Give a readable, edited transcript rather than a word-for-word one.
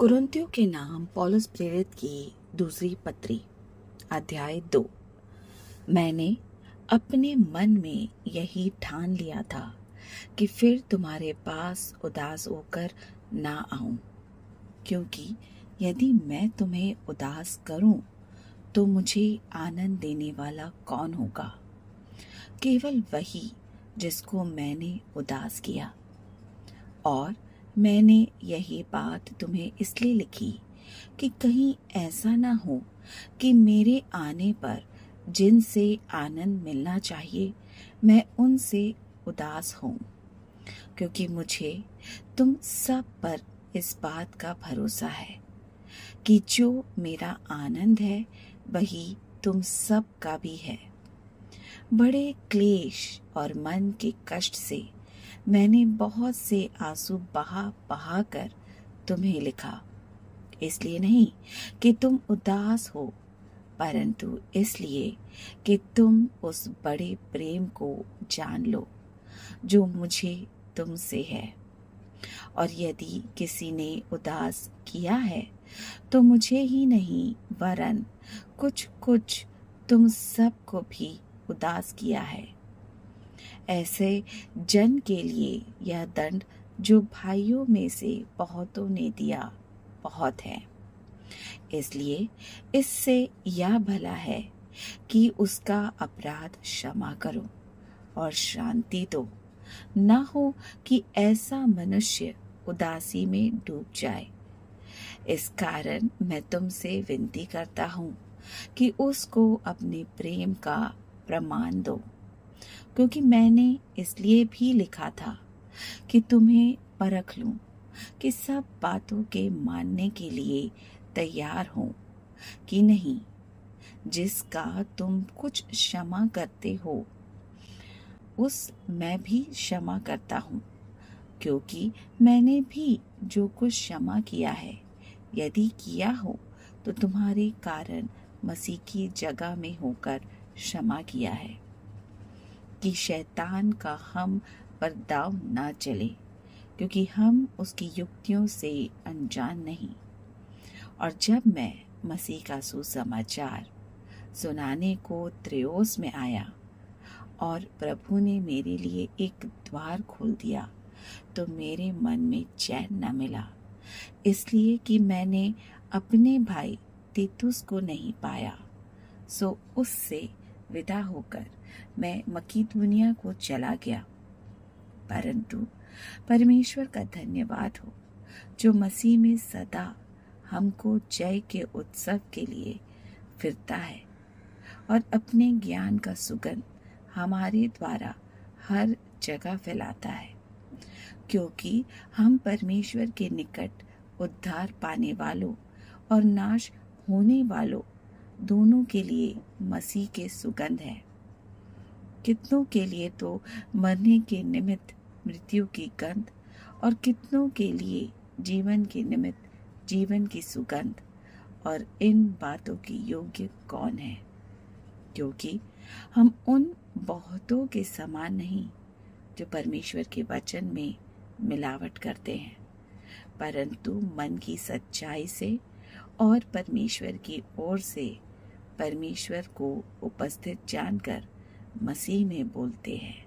कुरिन्थियों के नाम पौलुस प्रेरित की दूसरी पत्री अध्याय 2। मैंने अपने मन में यही ठान लिया था कि फिर तुम्हारे पास उदास होकर ना आऊं, क्योंकि यदि मैं तुम्हें उदास करूं तो मुझे आनंद देने वाला कौन होगा? केवल वही जिसको मैंने उदास किया। और मैंने यही बात तुम्हें इसलिए लिखी कि कहीं ऐसा ना हो कि मेरे आने पर जिनसे आनंद मिलना चाहिए मैं उनसे उदास हूँ, क्योंकि मुझे तुम सब पर इस बात का भरोसा है कि जो मेरा आनंद है वही तुम सब का भी है। बड़े क्लेश और मन के कष्ट से मैंने बहुत से आंसू बहा बहा कर तुम्हें लिखा, इसलिए नहीं कि तुम उदास हो, परंतु इसलिए कि तुम उस बड़े प्रेम को जान लो जो मुझे तुमसे है। और यदि किसी ने उदास किया है तो मुझे ही नहीं वरन कुछ कुछ तुम सब को भी उदास किया है। ऐसे जन के लिए यह दंड जो भाइयों में से बहुतों ने दिया बहुत है। इसलिए इससे यह भला है कि उसका अपराध क्षमा करो और शांति दो, न हो कि ऐसा मनुष्य उदासी में डूब जाए। इस कारण मैं तुमसे विनती करता हूँ कि उसको अपने प्रेम का प्रमाण दो, क्योंकि मैंने इसलिए भी लिखा था कि तुम्हें परख लूं कि सब बातों के मानने के लिए तैयार हो कि नहीं। जिसका तुम कुछ क्षमा करते हो उस मैं भी क्षमा करता हूँ, क्योंकि मैंने भी जो कुछ क्षमा किया है यदि किया हो तो तुम्हारे कारण मसीह की जगह में होकर क्षमा किया है, कि शैतान का हम पर दाव ना चले, क्योंकि हम उसकी युक्तियों से अनजान नहीं। और जब मैं मसीह का सुसमाचार सुनाने को त्रोआस में आया और प्रभु ने मेरे लिए एक द्वार खोल दिया, तो मेरे मन में चैन न मिला, इसलिए कि मैंने अपने भाई तीतुस को नहीं पाया। सो उससे विदा होकर मैं मकीदुनिया को चला गया। परंतु परमेश्वर का धन्यवाद हो जो मसीह में सदा हमको जय के उत्सव के लिए फिरता है और अपने ज्ञान का सुगंध हमारे द्वारा हर जगह फैलाता है, क्योंकि हम परमेश्वर के निकट उद्धार पाने वालों और नाश होने वालों दोनों के लिए मसीह के सुगंध है। कितनों के लिए तो मरने के निमित्त मृत्यु की गंध, और कितनों के लिए जीवन के निमित्त जीवन की सुगंध। और इन बातों की योग्य कौन है? क्योंकि हम उन बहुतों के समान नहीं जो परमेश्वर के वचन में मिलावट करते हैं, परंतु मन की सच्चाई से और परमेश्वर की ओर से परमेश्वर को उपस्थित जानकर मसीह में बोलते हैं।